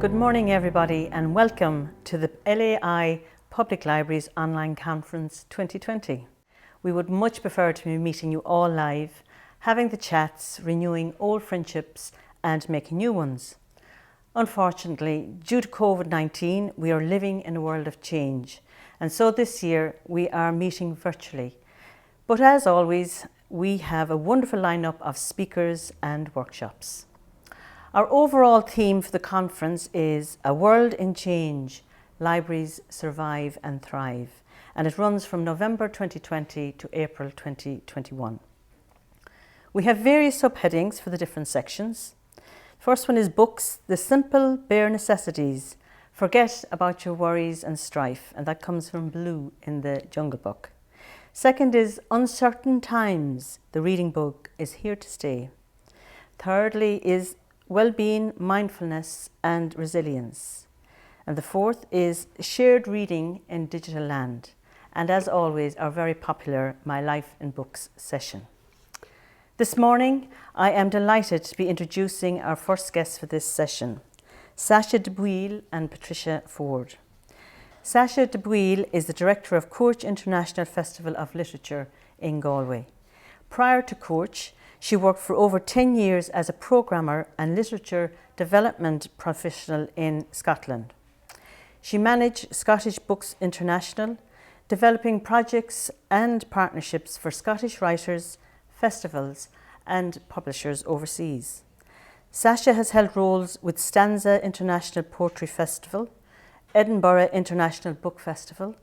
Good morning everybody and welcome to the LAI Public Libraries Online Conference 2020. We would much prefer to be meeting you all live, having the chats, renewing old friendships and making new ones. Unfortunately, due to COVID-19, we are living in a world of change, and so this year we are meeting virtually. But as always, we have a wonderful lineup of speakers and workshops. Our overall theme for the conference is A World in Change, Libraries Survive and Thrive, and it runs from November 2020 to April 2021. We have various subheadings for the different sections. First one is Books, the Simple Bare Necessities. Forget about your worries and strife, and that comes from Blue in the Jungle Book. Second is Uncertain Times, the reading book is here to stay. Thirdly is Well-being, Mindfulness and Resilience. And the fourth is Shared Reading in Digital Land. And as always, our very popular My Life in Books session. This morning, I am delighted to be introducing our first guests for this session, Sasha de Buyl and Patricia Forde. Sasha de Buyl is the director of Cúirt International Festival of Literature in Galway. Prior to Cúirt, she worked for over 10 years as a programmer and literature development professional in Scotland. She managed Scottish Books International, developing projects and partnerships for Scottish writers, festivals and publishers overseas. Sasha has held roles with Stanza International Poetry Festival, Edinburgh International Book Festival,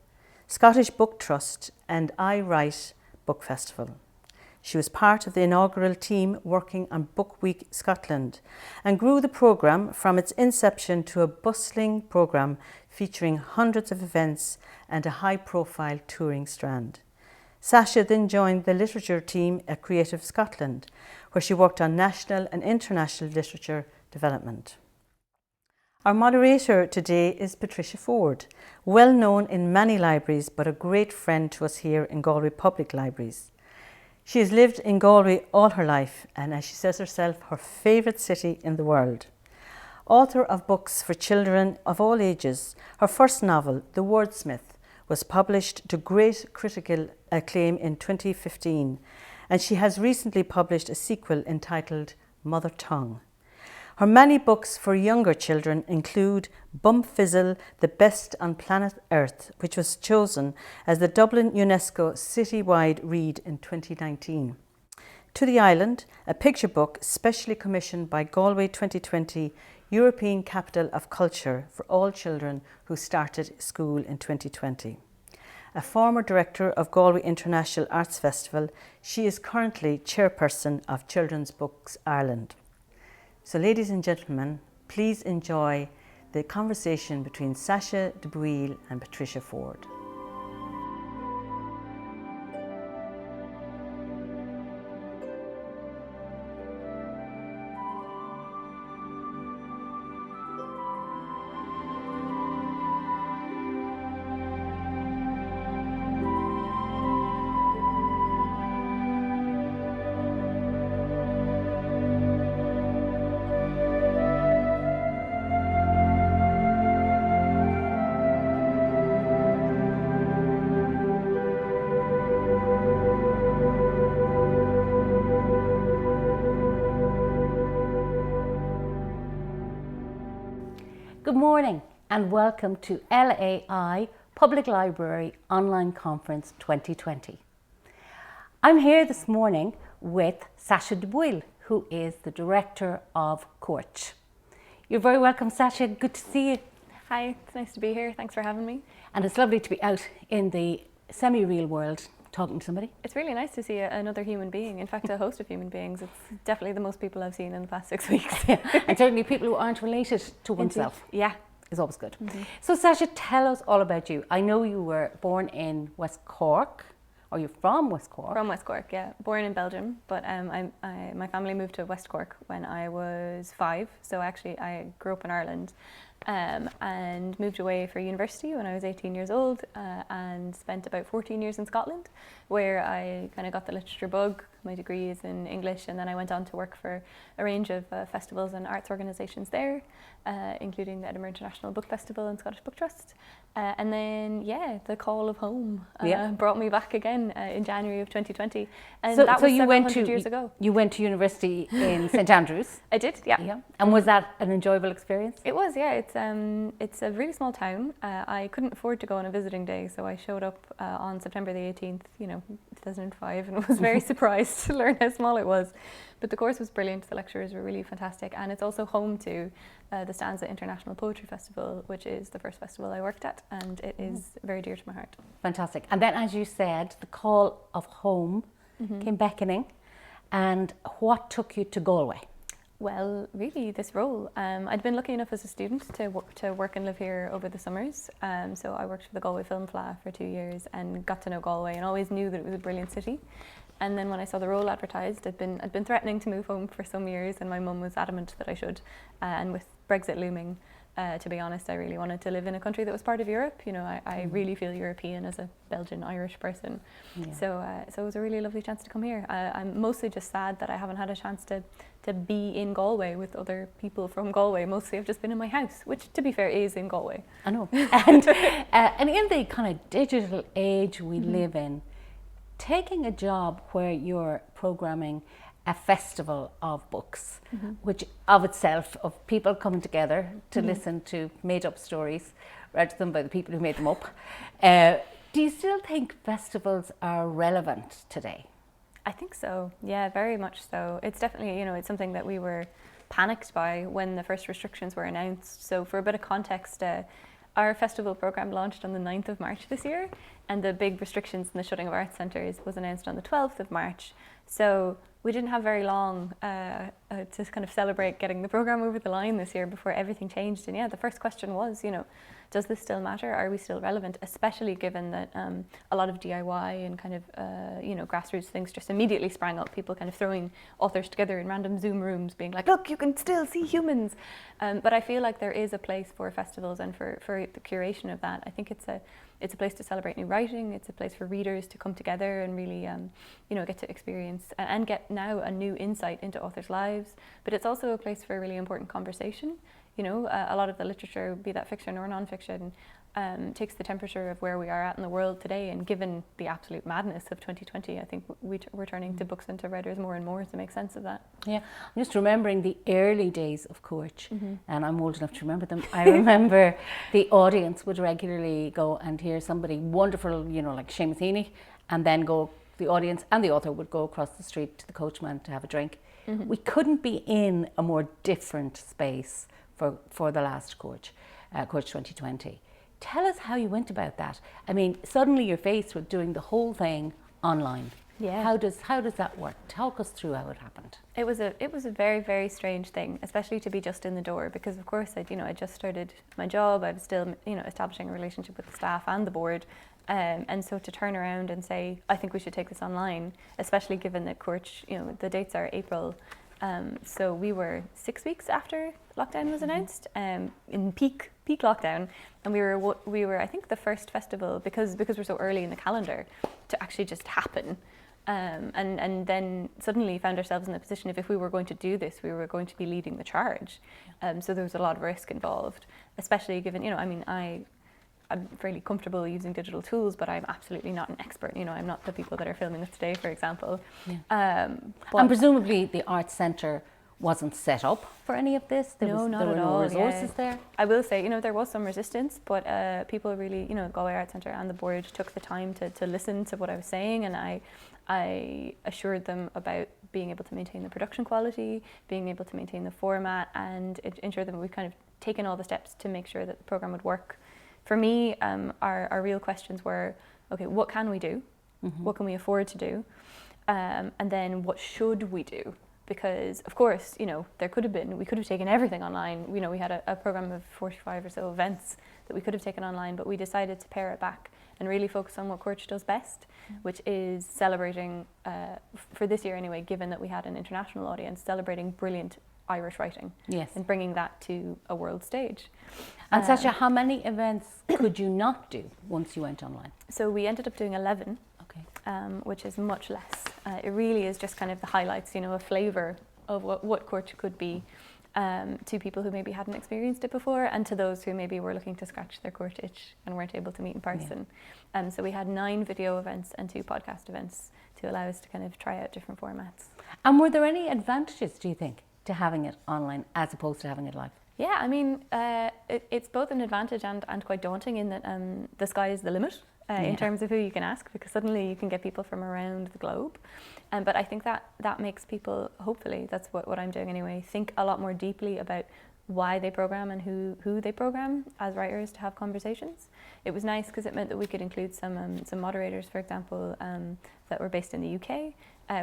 Scottish Book Trust and I Write Book Festival. She was part of the inaugural team working on Book Week Scotland and grew the programme from its inception to a bustling programme featuring hundreds of events and a high-profile touring strand. Sasha then joined the literature team at Creative Scotland, where she worked on national and international literature development. Our moderator today is Patricia Forde, well known in many libraries but a great friend to us here in Galway Public Libraries. She has lived in Galway all her life and, as she says herself, her favourite city in the world. Author of books for children of all ages, her first novel, The Wordsmith, was published to great critical acclaim in 2015, and she has recently published a sequel entitled Mother Tongue. Her many books for younger children include Bumfizzle, the Best on Planet Earth, which was chosen as the Dublin UNESCO Citywide Read in 2019. To the Island, a picture book specially commissioned by Galway 2020 European Capital of Culture for all children who started school in 2020. A former director of Galway International Arts Festival, she is currently chairperson of Children's Books Ireland. So ladies and gentlemen, please enjoy the conversation between Sasha de Buyl and Patricia Forde. Good morning and welcome to LAI Public Library Online Conference 2020. I'm here this morning with Sasha de Buyl, who is the director of Cúirt. You're very welcome, Sasha. Good to see you. Hi, it's nice to be here. Thanks for having me. And it's lovely to be out in the semi-real world talking to somebody. It's really nice to see another human being. In fact, a host of human beings. It's definitely the most people I've seen in the past 6 weeks. And certainly people who aren't related to oneself. Indeed. Yeah. Is always good. Mm-hmm. So Sasha, tell us all about you. I know you were born in West Cork, or you're from West Cork? From West Cork, yeah. Born in Belgium, but my family moved to West Cork when I was 5. So actually I grew up in Ireland and moved away for university when I was 18 years old and spent about 14 years in Scotland, where I kind of got the literature bug, My degree is in English, and then I went on to work for a range of festivals and arts organisations there, including the Edinburgh International Book Festival and Scottish Book Trust. And then, the call of home brought me back again in January of 2020. And that was several hundred years ago. You went to university in St Andrews? I did, yeah. And was that an enjoyable experience? It was, yeah. It's a really small town. I couldn't afford to go on a visiting day, so I showed up on September the 18th, 2005, and was very surprised to learn how small it was. But the course was brilliant. The lecturers were really fantastic, and it's also home to the Stanza International Poetry Festival, which is the first festival I worked at, and it is very dear to my heart. Fantastic. And then, as you said, the call of home came beckoning. And what took you to Galway? Well, really, this role. I'd been lucky enough as a student to work and live here over the summers. So I worked for the Galway Film Fleadh for 2 years and got to know Galway and always knew that it was a brilliant city. And then when I saw the role advertised, I'd been threatening to move home for some years, and my mum was adamant that I should. And with Brexit looming, to be honest, I really wanted to live in a country that was part of Europe. I really feel European as a Belgian-Irish person. Yeah. So it was a really lovely chance to come here. I'm mostly just sad that I haven't had a chance to be in Galway with other people from Galway. Mostly I've just been in my house, which, to be fair, is in Galway. I know. And in the kind of digital age we live in, taking a job where you're programming a festival of books, which of itself, of people coming together to listen to made-up stories, read to them by the people who made them up. Do you still think festivals are relevant today? I think so, yeah, very much so. It's definitely, it's something that we were panicked by when the first restrictions were announced. So for a bit of context, our festival programme launched on the 9th of March this year, and the big restrictions in the shutting of arts centres was announced on the 12th of March. So we didn't have very long to kind of celebrate getting the programme over the line this year before everything changed. And the first question was, does this still matter? Are we still relevant? Especially given that a lot of DIY and kind of, grassroots things just immediately sprang up. People kind of throwing authors together in random Zoom rooms, being like, look, you can still see humans. But I feel like there is a place for festivals and for the curation of that. I think it's a place to celebrate new writing. It's a place for readers to come together and really, get to experience and get now a new insight into authors' lives. But it's also a place for a really important conversation. A lot of the literature, be that fiction or non-fiction, takes the temperature of where we are at in the world today. And given the absolute madness of 2020, I think we're turning to books and to writers more and more to make sense of that. Yeah, I'm just remembering the early days of Cúirt, and I'm old enough to remember them. I remember the audience would regularly go and hear somebody wonderful, like Seamus Heaney, and then the audience and the author would go across the street to the coachman to have a drink. We couldn't be in a more different space for the last Cúirt 2020. Tell us how you went about that. I mean, suddenly you're faced with doing the whole thing online. Yeah. How does that work? Talk us through how it happened. It was a very, very strange thing, especially to be just in the door, because of course I just started my job. I was still establishing a relationship with the staff and the board. And so to turn around and say, I think we should take this online, especially given that Cúirt, the dates are April. So we were 6 weeks after lockdown was announced, in peak lockdown, and we were I think the first festival because we're so early in the calendar to actually just happen, and then suddenly found ourselves in the position if we were going to do this, we were going to be leading the charge. So there was a lot of risk involved, especially given I'm fairly comfortable using digital tools, but I'm absolutely not an expert. I'm not the people that are filming us today, for example. Yeah. And presumably the Arts Centre wasn't set up for any of this? There were no resources there? I will say, there was some resistance, but people really, the Galway Arts Centre and the board took the time to listen to what I was saying, and I assured them about being able to maintain the production quality, being able to maintain the format, and ensure that we've kind of taken all the steps to make sure that the programme would work. For me, our real questions were, okay, what can we do? What can we afford to do? And then what should we do? Because, of course, we could have taken everything online. We had a program of 45 or so events that we could have taken online, but we decided to pare it back and really focus on what Cúirt does best, which is celebrating, for this year anyway, given that we had an international audience, celebrating brilliant Irish writing, and bringing that to a world stage. And Sasha, how many events could you not do once you went online? So we ended up doing 11. which is much less. It really is just kind of the highlights, a flavour of what Cúirt could be to people who maybe hadn't experienced it before, and to those who maybe were looking to scratch their Cúirt itch and weren't able to meet in person. So we had 9 video events and 2 podcast events to allow us to kind of try out different formats. And were there any advantages, do you think, to having it online as opposed to having it live? Yeah, I mean, it's both an advantage and quite daunting in that the sky is the limit in terms of who you can ask, because suddenly you can get people from around the globe. But I think that makes people, hopefully, that's what I'm doing anyway, think a lot more deeply about why they program and who they program as writers to have conversations. It was nice because it meant that we could include some moderators, for example, that were based in the UK,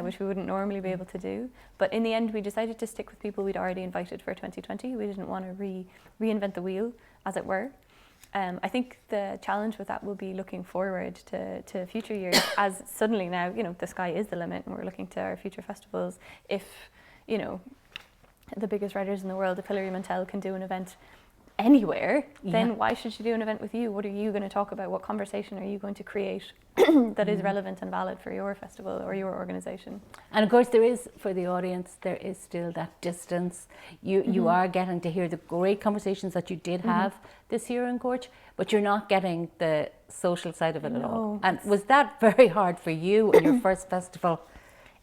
which we wouldn't normally be able to do. But in the end, we decided to stick with people we'd already invited for 2020. We didn't want to reinvent the wheel, as it were. I think the challenge with that will be looking forward to future years, as suddenly now, the sky is the limit and we're looking to our future festivals. If, the biggest writers in the world, if Hilary Mantel can do an event anywhere, then why should she do an event with you? What are you going to talk about? What conversation are you going to create that is relevant and valid for your festival or your organisation? And of course there is, for the audience, there is still that distance. You are getting to hear the great conversations that you did have this year in Cúirt, but you're not getting the social side of it at all. And was that very hard for you in your first festival?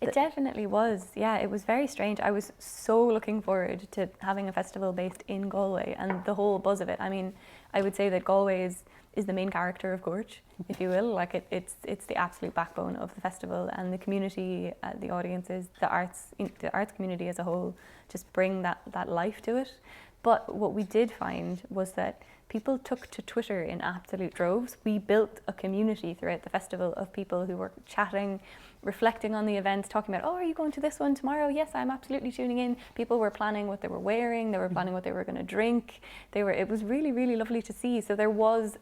It definitely was, yeah, it was very strange. I was so looking forward to having a festival based in Galway and the whole buzz of it. I mean, I would say that Galway is the main character of Cúirt, if you will. Like it's the absolute backbone of the festival, and the community, the audiences, the arts community as a whole just bring that life to it. But what we did find was that people took to Twitter in absolute droves. We built a community throughout the festival of people who were chatting, reflecting on the events, talking about, are you going to this one tomorrow? Yes, I'm absolutely tuning in. People were planning what they were wearing, they were planning what they were going to drink. It was really, really lovely to see. So there was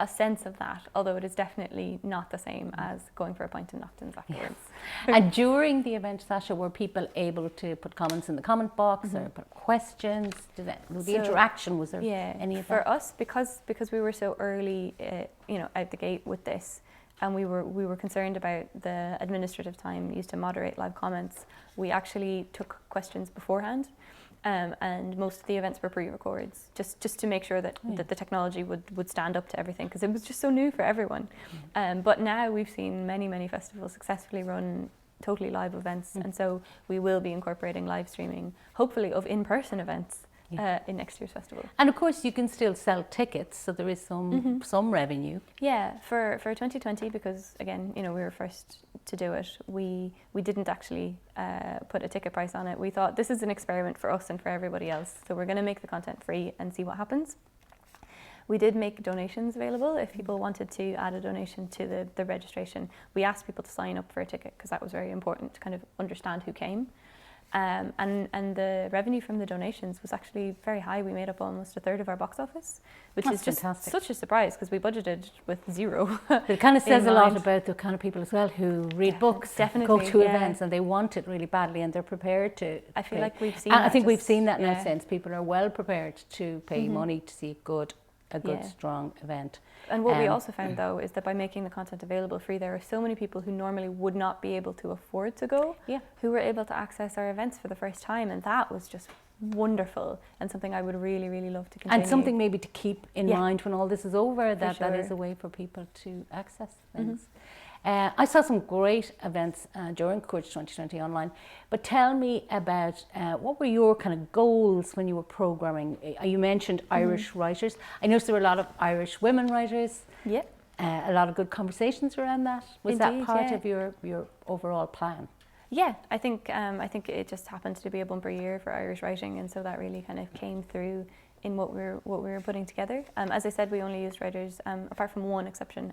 a sense of that, although it is definitely not the same as going for a pint in Noctons afterwards. And during the event, Sasha, were people able to put comments in the comment box or put questions? The interaction, was there any of that? For us, because we were so early, out the gate with this, and we were concerned about the administrative time used to moderate live comments, we actually took questions beforehand. And most of the events were pre-records, just to make sure that the technology would stand up to everything, because it was just so new for everyone. But now we've seen many festivals successfully run totally live events, and so we will be incorporating live streaming, hopefully, of in-person events in next year's festival. And of course you can still sell tickets, so there is some revenue. Yeah, for 2020, because again, we were first to do it, we didn't actually put a ticket price on it. We thought this is an experiment for us and for everybody else, so we're going to make the content free and see what happens. We did make donations available if people wanted to add a donation to the registration. We asked people to sign up for a ticket because that was very important to kind of understand who came. And the revenue from the donations was actually very high. We made up almost a third of our box office, which is just fantastic. Such a surprise because we budgeted with zero. It kind of says a lot about the kind of people as well who read books, go to events, and they want it really badly, and they're prepared to. I feel like we've seen. And I think we've seen that in a sense. People are well prepared to pay money to see a good, strong event. And what we also found, though, is that by making the content available free, there are so many people who normally would not be able to afford to go, who were able to access our events for the first time, and that was just wonderful and something I would really, really love to continue. And something maybe to keep in mind when all this is over, that is a way for people to access things. I saw some great events during Cúirt 2020 online, but tell me about what were your kind of goals when you were programming? You mentioned Irish writers. I noticed there were a lot of Irish women writers. Yeah. A lot of good conversations around that. Was that part of your overall plan? Yeah, I think it just happened to be a bumper year for Irish writing, and so that really kind of came through in what we were putting together. As I said, we only used writers, apart from one exception,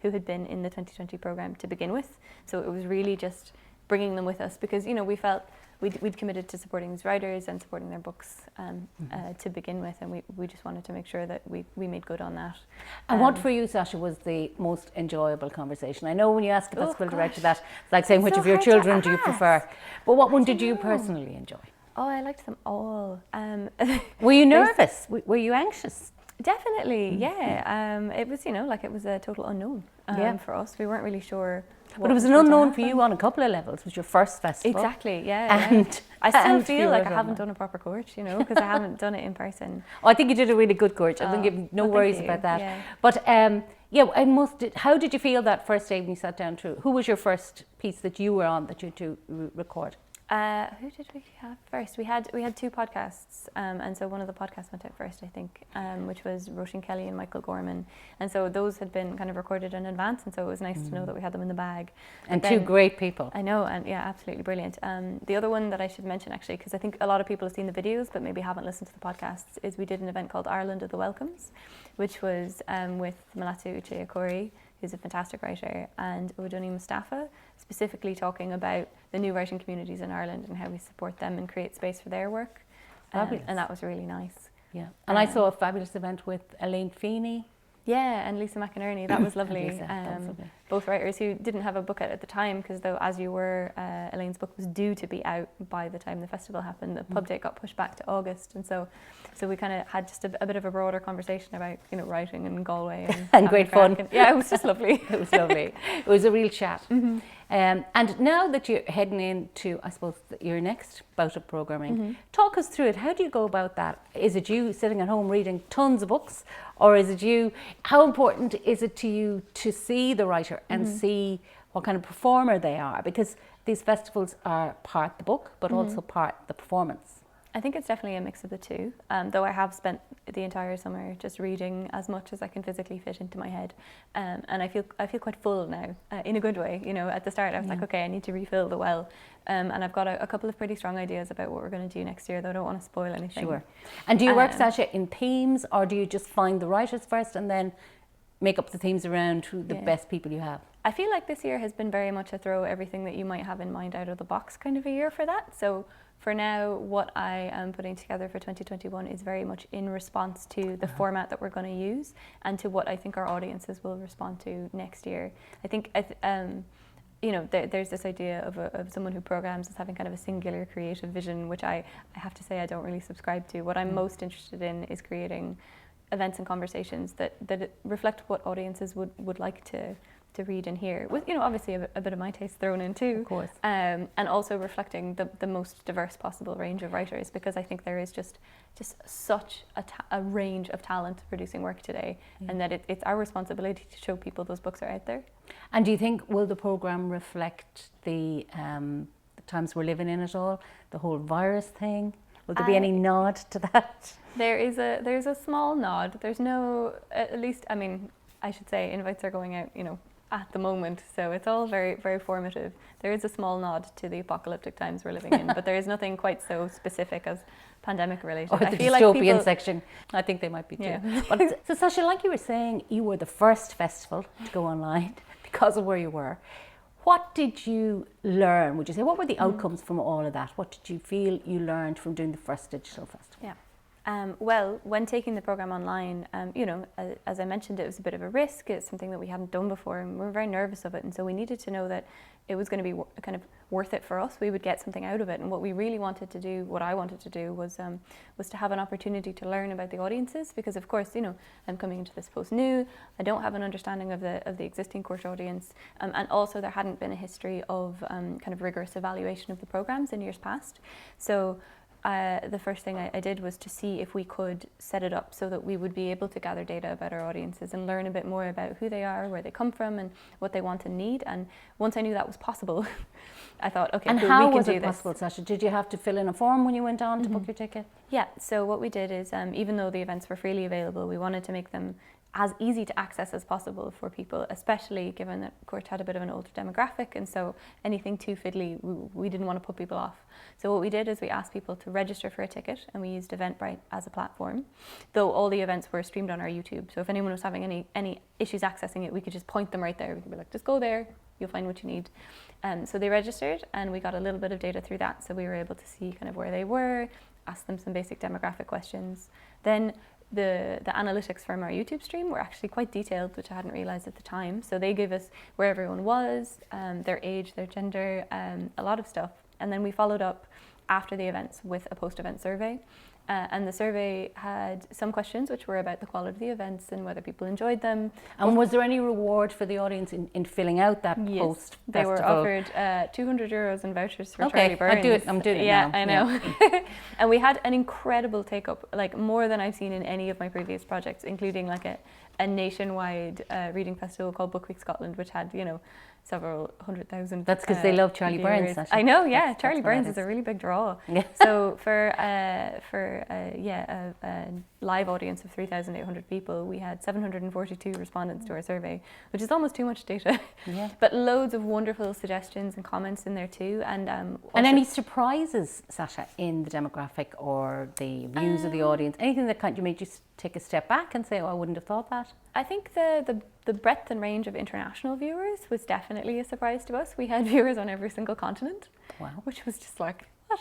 who had been in the 2020 programme to begin with. So it was really just bringing them with us because, we felt we'd committed to supporting these writers and supporting their books to begin with, and we just wanted to make sure that we made good on that. And what for you, Sasha, was the most enjoyable conversation? I know when you ask a festival director that, it's like saying which of your children do you prefer, but what one did you personally enjoy? Oh, I liked them all. Were you nervous? Were you anxious? Definitely, yeah. It was, it was a total unknown for us. We weren't really sure. But it was an unknown for you on a couple of levels. It was your first festival. Exactly, yeah. And I still feel like I haven't done a proper Cúirt, because I haven't done it in person. I think you did a really good Cúirt. I think you have no worries about that. Yeah. But how did you feel that first day when you sat down to? Who was your first piece that you were on that you to record? Who did we have first? We had 2 podcasts, and so one of the podcasts went out first, I think, which was Roisin Kelly and Michael Gorman, and so those had been kind of recorded in advance, and so it was nice to know that we had them in the bag. And then, 2 great people. I know, and yeah, absolutely brilliant. The other one that I should mention, actually, because I think a lot of people have seen the videos but maybe haven't listened to the podcasts, is we did an event called Ireland of the Welcomes, which was with Malatu Ucheakuri, who's a fantastic writer, and Odoni Mustafa, specifically talking about the new writing communities in Ireland and how we support them and create space for their work. And that was really nice. Yeah, and I saw a fabulous event with Elaine Feeney. Yeah, and Lisa McInerney, that was lovely. That was lovely. Both writers who didn't have a book out at the time, because though, as you were, Elaine's book was due to be out by the time the festival happened. The pub date got pushed back to August, and so we kind of had just a bit of a broader conversation about writing in Galway and great fun. Yeah, it was just lovely. It was lovely. It was a real chat. Mm-hmm. And now that you're heading into, I suppose, your next bout of programming, talk us through it. How do you go about that? Is it you sitting at home reading tons of books, or is it you? How important is it to you to see the writer and see what kind of performer they are? Because these festivals are part the book, but also part the performance. I think it's definitely a mix of the two, though I have spent the entire summer just reading as much as I can physically fit into my head, and I feel quite full now, in a good way. At the start I was like, okay, I need to refill the well, and I've got a couple of pretty strong ideas about what we're going to do next year, though I don't want to spoil anything. Sure. And do you work, Sasha, in themes, or do you just find the writers first and then make up the themes around who the best people you have? I feel like this year has been very much a throw everything that you might have in mind out of the box kind of a year for that. So for now, what I am putting together for 2021 is very much in response to the format that we're going to use and to what I think our audiences will respond to next year. I think, there's this idea of someone who programs as having kind of a singular creative vision, which I have to say I don't really subscribe to. What I'm most interested in is creating events and conversations that reflect what audiences would like to read and hear, with obviously a bit of my taste thrown in too, of course, and also reflecting the most diverse possible range of writers, because I think there is just such a range of talent producing work today, and that it's our responsibility to show people those books are out there. And do you think, will the programme reflect the times we're living in at all, the whole virus thing? Will there be any nod to that? There's a small nod. There's no, at least, I should say invites are going out, at the moment, so it's all very, very formative. There is a small nod to the apocalyptic times we're living in, but there is nothing quite so specific as pandemic related. Or the dystopian section. I think they might be too. Yeah. But, so Sasha, like you were saying, you were the first festival to go online because of where you were. What did you learn, would you say? What were the outcomes from all of that? What did you feel you learned from doing the first digital festival? Yeah. Well, when taking the programme online, as I mentioned, it was a bit of a risk. It's something that we hadn't done before, and we were very nervous of it. And so we needed to know that it was going to be kind of worth it for us. We would get something out of it. And what we really wanted to do, what I wanted to do, was to have an opportunity to learn about the audiences, because of course, I'm coming into this post new. I don't have an understanding of the existing Cúirt audience, and also there hadn't been a history of kind of rigorous evaluation of the programmes in years past. So the first thing I did was to see if we could set it up so that we would be able to gather data about our audiences and learn a bit more about who they are, where they come from, and what they want and need. And once I knew that was possible, I thought, okay, and cool, how we can was do it this. possible, Sasha? Did you have to fill in a form when you went on to book your ticket? Yeah, so what we did is, even though the events were freely available, we wanted to make them as easy to access as possible for people, especially given that Cúirt had a bit of an older demographic, and so anything too fiddly, we didn't want to put people off. So what we did is we asked people to register for a ticket, and we used Eventbrite as a platform, though all the events were streamed on our YouTube. So if anyone was having any issues accessing it, we could just point them right there. We could be like, just go there, you'll find what you need. So they registered, and we got a little bit of data through that, so we were able to see kind of where they were, ask them some basic demographic questions. Then the analytics from our YouTube stream were actually quite detailed, which I hadn't realized at the time. So they gave us where everyone was, their age, their gender, a lot of stuff. And then we followed up after the events with a post-event survey. And the survey had some questions which were about the quality of the events and whether people enjoyed them. And was there any reward for the audience in filling out that post? They were offered €200 in vouchers for Charlie Burns. I'm doing it now. Yeah, I know. Yeah. And we had an incredible take-up, like more than I've seen in any of my previous projects, including like a nationwide reading festival called Book Week Scotland, which had, several 100,000. That's because they love Charlie Burns. I know, yeah. Charlie Burns is a really big draw. Yeah. So for a live audience of 3,800 people, we had 742 respondents to our survey, which is almost too much data. Yeah. But loads of wonderful suggestions and comments in there too. And any surprises, Sasha, in the demographic or the views of the audience? Anything that kind of made you take a step back and say, "Oh, I wouldn't have thought that"? I think the breadth and range of international viewers was definitely a surprise to us. We had viewers on every single continent. Wow. Which was just like, what?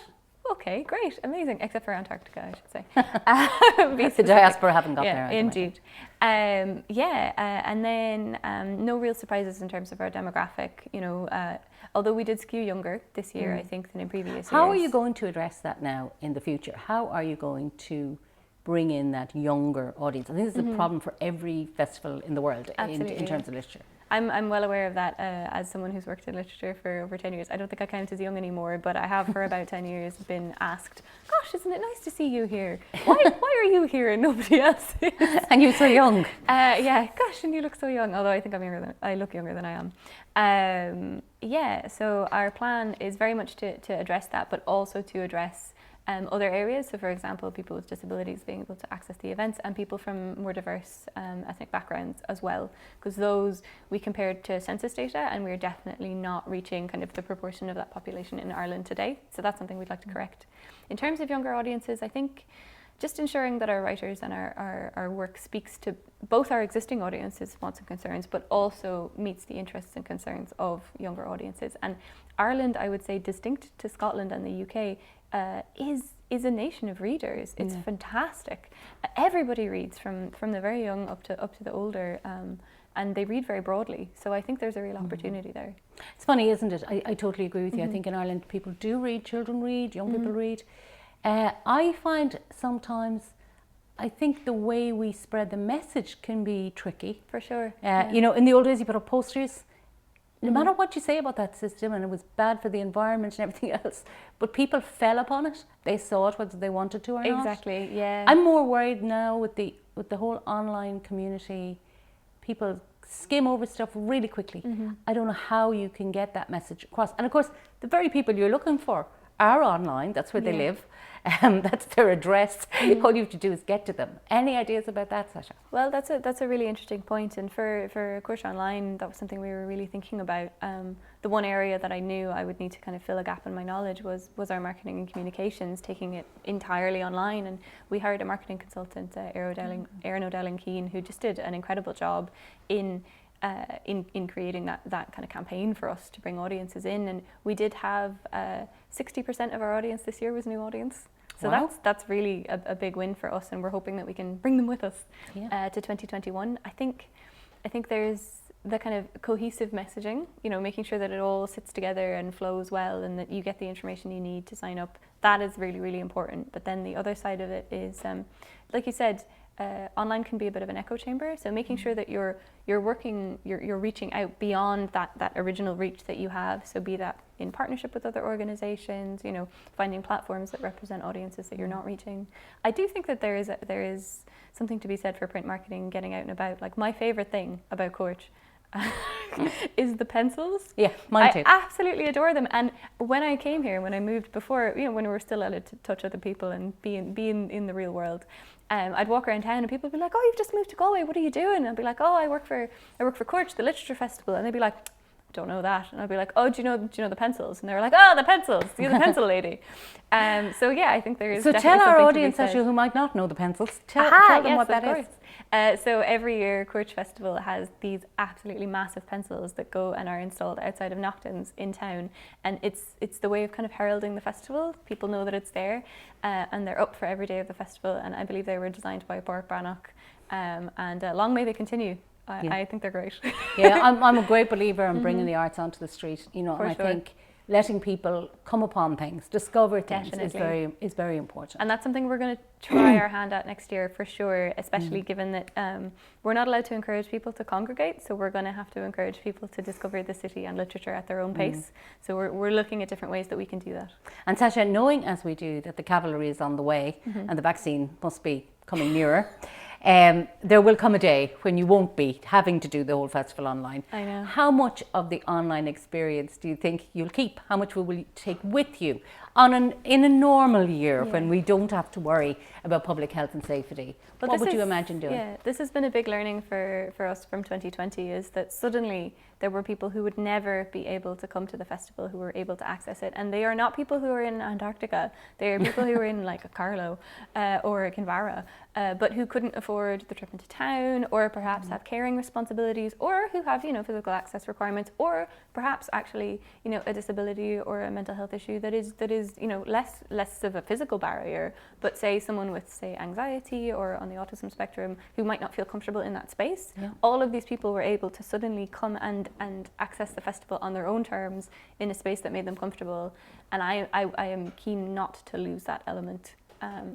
Okay, great, amazing, except for Antarctica, I should say. The diaspora haven't got there. Indeed. And then no real surprises in terms of our demographic. Although we did skew younger this year, I think, than in previous years. How are you going to address that now in the future? How are you going to bring in that younger audience? I think this is a problem for every festival in the world in terms of literature. I'm well aware of that as someone who's worked in literature for over 10 years. I don't think I count as young anymore, but I have for about 10 years been asked, "Gosh, isn't it nice to see you here? Why are you here and nobody else is?" And you're so young. Yeah, gosh, and you look so young. Although I think I look younger than I am. So our plan is very much to address that, but also to address other areas. So for example, people with disabilities being able to access the events, and people from more diverse ethnic backgrounds as well, because those we compared to census data and we're definitely not reaching kind of the proportion of that population in Ireland today. So that's something we'd like to correct. In terms of younger audiences, I think just ensuring that our writers and our work speaks to both our existing audiences' wants and concerns, but also meets the interests and concerns of younger audiences. And Ireland, I would say, distinct to Scotland and the UK, is a nation of readers. It's fantastic. Everybody reads from the very young up to the older, and they read very broadly. So I think there's a real opportunity there. It's funny, isn't it? I totally agree with you. I think in Ireland people do read, children read, young people read. I find sometimes, I think the way we spread the message can be tricky. For sure. In the old days you put up posters. No matter what you say about that system, and it was bad for the environment and everything else, but people fell upon it. They saw it whether they wanted to or not. Exactly, yeah. I'm more worried now with the whole online community. People skim over stuff really quickly. I don't know how you can get that message across. And of course, the very people you're looking for are online. That's where they live. That's their address. All you have to do is get to them. Any ideas about that, Sasha? Well, that's a really interesting point. And for Cúirt Online, that was something we were really thinking about. The one area that I knew I would need to kind of fill a gap in my knowledge was our marketing and communications, taking it entirely online. And we hired a marketing consultant, Erin O'Dell-Keane, who just did an incredible job in creating that kind of campaign for us to bring audiences in. And we did have 60% of our audience this year was new audience. So that's really a big win for us, and we're hoping that we can bring them with us to 2021. I think there's the kind of cohesive messaging, making sure that it all sits together and flows well, and that you get the information you need to sign up. That is really, really important. But then the other side of it is, like you said, online can be a bit of an echo chamber. So making sure that you're reaching out beyond that original reach that you have. So be that in partnership with other organizations, finding platforms that represent audiences that you're not reaching. I do think that there is something to be said for print marketing, getting out and about. Like, my favorite thing about Cúirt is the pencils. Yeah, mine too. I absolutely adore them. And when I came here, when I moved before, when we were still allowed to touch other people and be in the real world, I'd walk around town and people would be like, "Oh, you've just moved to Galway, what are you doing?" And I'd be like, "Oh, I work for Cúirt, the literature festival." And they'd be like, "Don't know that." And I'd be like, "Oh, do you know the pencils?" And they were like, "Oh, the pencils, you're the pencil lady." So yeah, I think there is. So tell our audience, actually, who might not know the pencils, tell them what that is. So every year Cúirt Festival has these absolutely massive pencils that go and are installed outside of Knockdowns in town, and it's the way of kind of heralding the festival. People know that it's there, and they're up for every day of the festival. And I believe they were designed by Bart Brannock, and long may they continue. I think they're great. Yeah, I'm a great believer in bringing the arts onto the street. And I think letting people come upon things, discover things Definitely. is very important. And that's something we're going to try our hand at next year for sure, especially given that we're not allowed to encourage people to congregate, so we're going to have to encourage people to discover the city and literature at their own pace. So we're looking at different ways that we can do that. And Sasha, knowing as we do that the cavalry is on the way and the vaccine must be coming nearer, there will come a day when you won't be having to do the whole festival online. I know. How much of the online experience do you think you'll keep? How much will you take with you in a normal year when we don't have to worry about public health and safety? But what would you imagine doing? Yeah, this has been a big learning for us from 2020, is that suddenly there were people who would never be able to come to the festival who were able to access it. And they are not people who are in Antarctica. They are people who are in like a Carlow or a Kinvara, but who couldn't afford the trip into town, or perhaps have caring responsibilities, or who have, physical access requirements, or perhaps actually, a disability or a mental health issue that is less of a physical barrier, but say someone with, say, anxiety or on the autism spectrum who might not feel comfortable in that space. Yeah. All of these people were able to suddenly come and access the festival on their own terms in a space that made them comfortable. And I am keen not to lose that element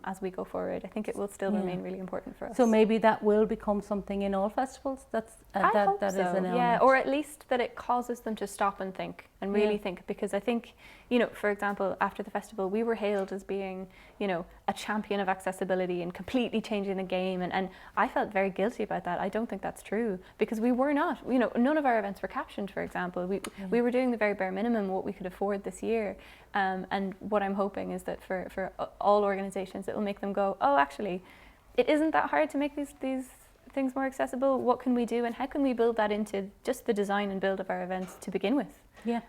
as we go forward. I think it will still remain really important for us. So maybe that will become something in all festivals. That is an element. Yeah, or at least that it causes them to stop and think and really think. Because I think, for example, after the festival, we were hailed as being, a champion of accessibility and completely changing the game. And I felt very guilty about that. I don't think that's true, because we were not. None of our events were captioned, for example. We were doing the very bare minimum what we could afford this year. And what I'm hoping is that for all organizations, it will make them go, oh, actually, it isn't that hard to make these things more accessible. What can we do, and how can we build that into just the design and build of our events to begin with? Yeah.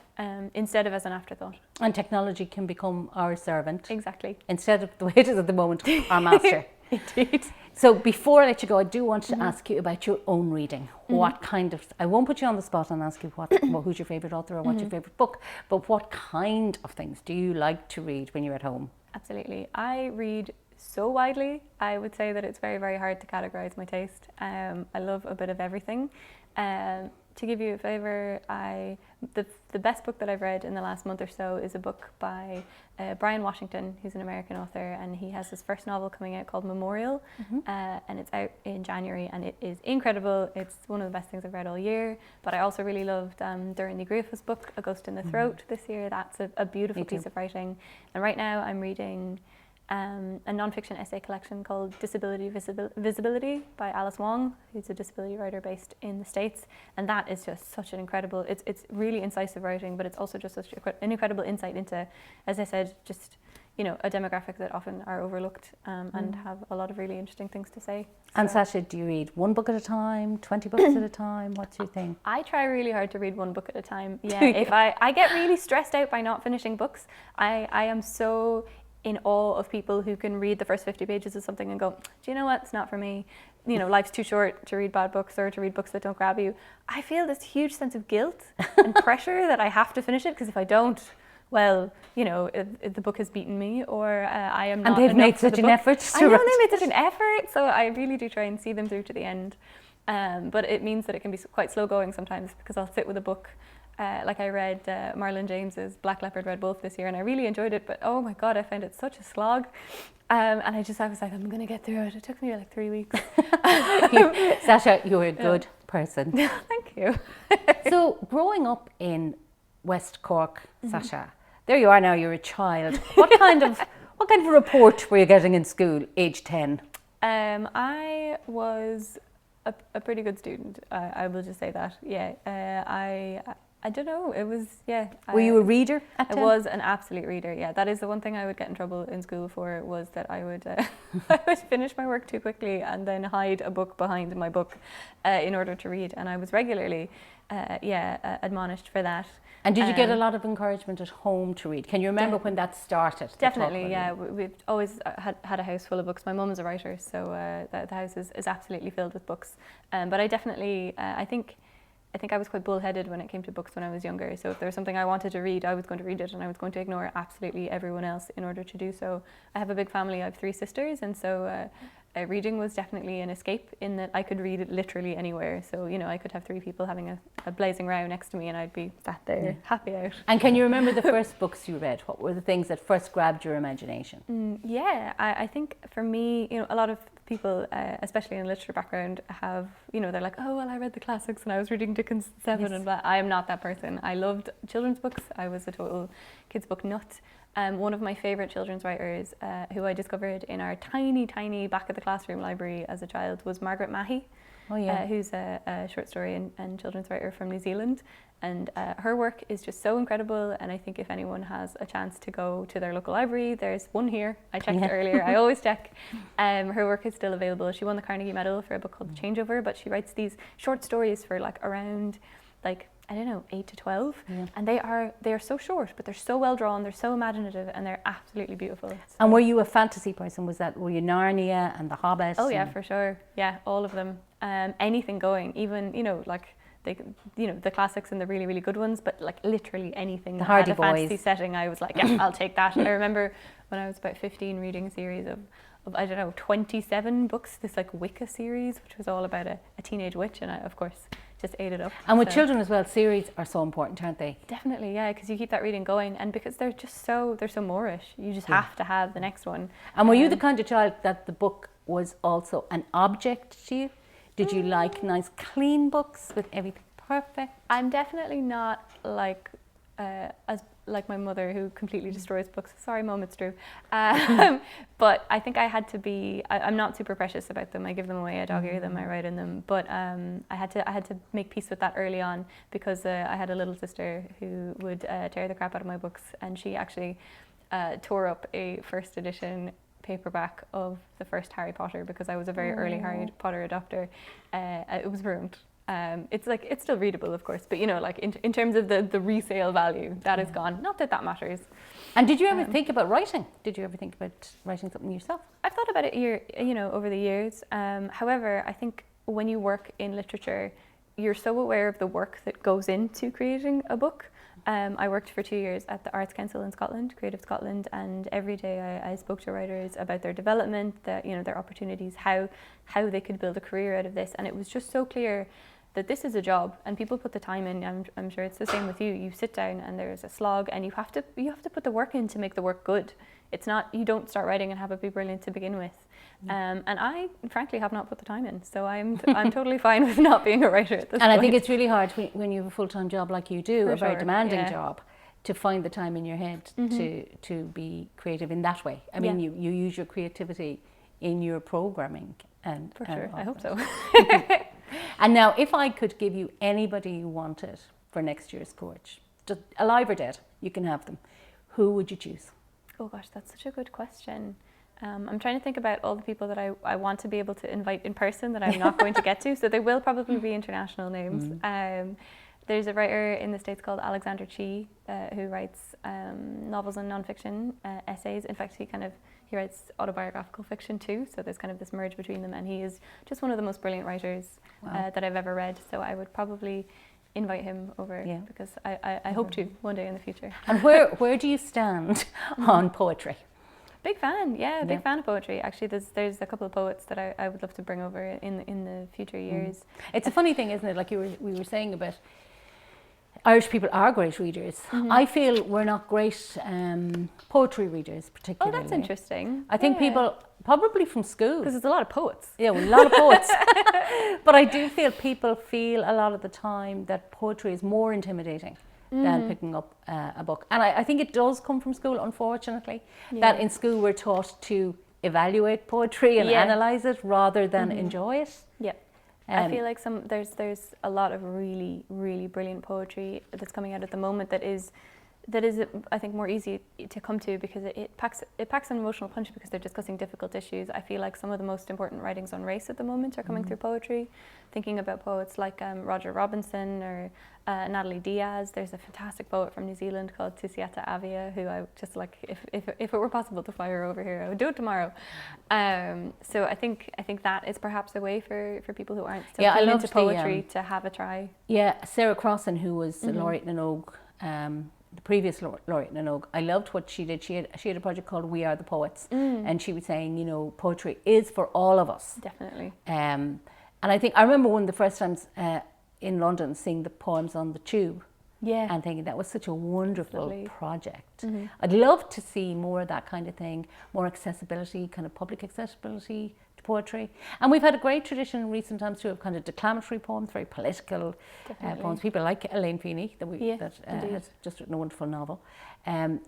Instead of as an afterthought. And technology can become our servant. Exactly. Instead of the way it is at the moment, our master. Indeed. So before I let you go, I do want to ask you about your own reading. What kind of, I won't put you on the spot and ask you who's your favourite author or what's your favourite book, but what kind of things do you like to read when you're at home? Absolutely. I read so widely. I would say that it's very, very hard to categorise my taste. I love a bit of everything. To give you a flavour, the best book that I've read in the last month or so is a book by Brian Washington, who's an American author, and he has his first novel coming out called Memorial, and it's out in January, and it is incredible. It's one of the best things I've read all year. But I also really loved Doireann Ní Ghríofa's book, A Ghost in the Throat, this year. That's a beautiful piece of writing. And right now I'm reading a non-fiction essay collection called Disability Visibility by Alice Wong, who's a disability writer based in the States. And that is just such an incredible, it's really incisive writing, but it's also just such an incredible insight into, as I said, just, a demographic that often are overlooked and have a lot of really interesting things to say. And Sasha, do you read one book at a time, 20 books at a time? What do you think? I try really hard to read one book at a time. Yeah, if I get really stressed out by not finishing books. I am so in awe of people who can read the first 50 pages of something and go, do you know what, it's not for me. Life's too short to read bad books or to read books that don't grab you. I feel this huge sense of guilt and pressure that I have to finish it, because if I don't, well, if the book has beaten me, or I am not. And they've made such an effort. I know they made such an effort, so I really do try and see them through to the end. But it means that it can be quite slow going sometimes, because I'll sit with a book. Like I read Marlon James's Black Leopard Red Wolf this year, and I really enjoyed it, but oh my God, I found it such a slog. And I was like, I'm going to get through it. It took me like 3 weeks. Sasha, you're a good person. Thank you. So growing up in West Cork, Sasha, there you are now, you're a child. What kind of a report were you getting in school, age 10? I was a pretty good student. I will just say that. Yeah. I don't know. It was, yeah. Were you a reader at 10? I was an absolute reader, yeah. That is the one thing I would get in trouble in school for, was that I would I would finish my work too quickly and then hide a book behind my book in order to read. And I was regularly, admonished for that. And did you get a lot of encouragement at home to read? Can you remember when that started? Definitely, yeah. We've always had a house full of books. My mum is a writer, so the house is absolutely filled with books. But I definitely, I think I was quite bullheaded when it came to books when I was younger. So if there was something I wanted to read, I was going to read it, and I was going to ignore absolutely everyone else in order to do so. I have a big family. I have 3 sisters, and so reading was definitely an escape in that I could read it literally anywhere. So, you know, I could have 3 people having a blazing row next to me and I'd be sat there happy out. And can you remember the first books you read? What were the things that first grabbed your imagination? I think for me, you know, a lot of people, especially in a literature background, have, you know, they're like, oh, well, I read the classics and I was reading Dickens 7 and blah. I am not that person. I loved children's books. I was a total kids book nut. One of my favourite children's writers, who I discovered in our tiny, tiny back of the classroom library as a child, was Margaret Mahy, who's a short story and children's writer from New Zealand. And her work is just so incredible. And I think if anyone has a chance to go to their local library, there's one here. I checked earlier. I always check. Her work is still available. She won the Carnegie Medal for a book called The Changeover, but she writes these short stories for like around like, I don't know, 8 to 12, and they are so short, but they're so well drawn, they're so imaginative, and they're absolutely beautiful. So. And were you a fantasy person? Were you Narnia and The Hobbit? Oh yeah, for sure. Yeah, all of them. Anything going, even, you know, like the classics and the really, really good ones, but like literally anything that had a fantasy setting, I was like, yeah, I'll take that. I remember when I was about 15 reading a series of I don't know, 27 books, this like Wicca series, which was all about a teenage witch, and I, of course, just ate it up. And with children as well, series are so important, aren't they? Definitely, yeah, because you keep that reading going, and because they're so Moorish, you just have to have the next one. And were you the kind of child that the book was also an object to you? Did you like nice clean books with everything perfect? I'm definitely not like as like my mother, who completely destroys books. Sorry, Mum, it's true. But I think I had to be. I'm not super precious about them. I give them away. I dog-ear them. I write in them. But I had to make peace with that early on, because I had a little sister who would tear the crap out of my books, and she actually tore up a first edition paperback of the first Harry Potter, because I was a very early Harry Potter adopter. It was ruined. It's still readable, of course, but you know, like in terms of the resale value, that is gone. Not that that matters. And did you ever think about writing? Did you ever think about writing something yourself? I've thought about it over the years. However, I think when you work in literature, you're so aware of the work that goes into creating a book. I worked for 2 years at the Arts Council in Scotland, Creative Scotland, and every day I spoke to writers about their development, their opportunities, how they could build a career out of this, and it was just so clear that this is a job, and people put the time in. I'm sure it's the same with you. You sit down and there's a slog, and you have to put the work in to make the work good. It's not, you don't start writing and have it be brilliant to begin with. And I frankly have not put the time in, so I'm totally fine with not being a writer at this point. And I think it's really hard when you have a full-time job like you do, a very demanding job, to find the time in your head to be creative in that way. I mean, you use your creativity in your programming. And for sure, I hope so. And now, if I could give you anybody you wanted for next year's Cúirt, just alive or dead, you can have them, who would you choose? Oh gosh, that's such a good question. I'm trying to think about all the people that I want to be able to invite in person that I'm not going to get to, so they will probably be international names. There's a writer in the States called Alexander Chee, who writes novels and nonfiction essays. In fact, he writes autobiographical fiction too, so there's kind of this merge between them, and he is just one of the most brilliant writers that I've ever read, so I would probably invite him over, because I hope to one day in the future. And where do you stand on poetry? Big fan, big fan of poetry. Actually, there's a couple of poets that I would love to bring over in the future years. It's a funny thing, isn't it? Like we were saying about Irish people are great readers. I feel we're not great poetry readers, particularly. Oh, that's interesting. I think people, probably from school. Because there's a lot of poets. Yeah, well, a lot of poets. But I do feel people feel a lot of the time that poetry is more intimidating than picking up a book. And I think it does come from school, unfortunately, that in school we're taught to evaluate poetry and analyse it rather than enjoy it. Yeah. I feel like there's a lot of really, really brilliant poetry that's coming out at the moment that is I think more easy to come to, because it packs an emotional punch, because they're discussing difficult issues. I feel like some of the most important writings on race at the moment are coming through poetry. Thinking about poets like Roger Robinson or Natalie Diaz. There's a fantastic poet from New Zealand called Tusiata Avia, who I just like, if it were possible to fly her over here, I would do it tomorrow. So I think that is perhaps a way for people who aren't so keen into poetry to have a try. Yeah, Sarah Crossan, who was the laureate in an Oak, the previous laureate in Oak, I loved what she did. She had a project called We Are the Poets, and she was saying, you know, poetry is for all of us. Definitely. And I think I remember one of the first times in London seeing the poems on the tube. Yeah. And thinking that was such a wonderful Absolutely. project. I'd love to see more of that kind of thing, more accessibility, kind of public accessibility to poetry. And we've had a great tradition in recent times too of kind of declamatory poems, very political poems. People like Elaine Feeney that has just written a wonderful novel.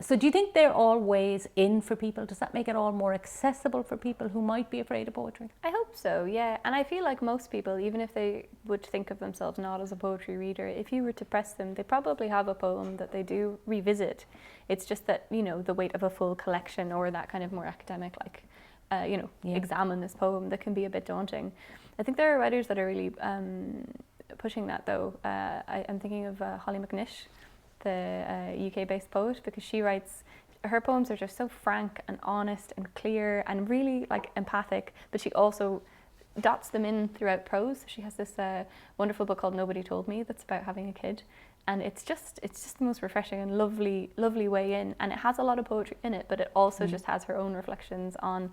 So do you think they're all ways in for people? Does that make it all more accessible for people who might be afraid of poetry? I hope so, yeah. And I feel like most people, even if they would think of themselves not as a poetry reader, if you were to press them, they probably have a poem that they do revisit. It's just that, you know, the weight of a full collection or that kind of more academic, like, examine this poem, that can be a bit daunting. I think there are writers that are really pushing that, though. I'm thinking of Holly McNish, the UK-based poet, because she writes, her poems are just so frank and honest and clear and really like empathic, but she also dots them in throughout prose. She has this wonderful book called Nobody Told Me that's about having a kid, and it's just the most refreshing and lovely way in, and it has a lot of poetry in it, but it also just has her own reflections on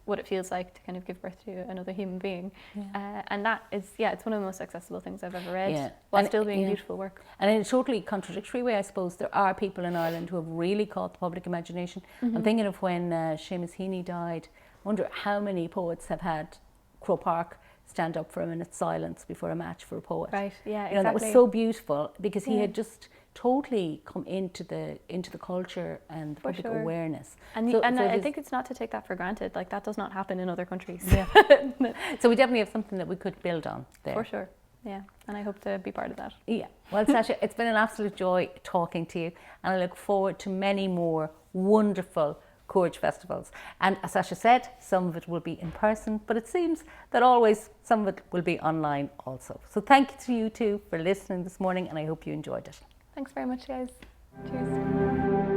what it feels like to kind of give birth to another human being. And that is, it's one of the most accessible things I've ever read, while still being beautiful work. And in a totally contradictory way, I suppose, there are people in Ireland who have really caught the public imagination. I'm thinking of when Seamus Heaney died. I wonder how many poets have had Croke Park stand up for a minute's silence before a match for a poet. Right, yeah, you know, that was so beautiful because he had just totally come into the culture and the public awareness. And, I think it's not to take that for granted. Like, that does not happen in other countries. Yeah. So we definitely have something that we could build on there. For sure. Yeah, and I hope to be part of that. Yeah. Well, Sasha, it's been an absolute joy talking to you, and I look forward to many more wonderful Cúirt festivals. And as Sasha said, some of it will be in person, but it seems that always some of it will be online also. So thank you to you two for listening this morning, and I hope you enjoyed it. Thanks very much, guys. Cheers.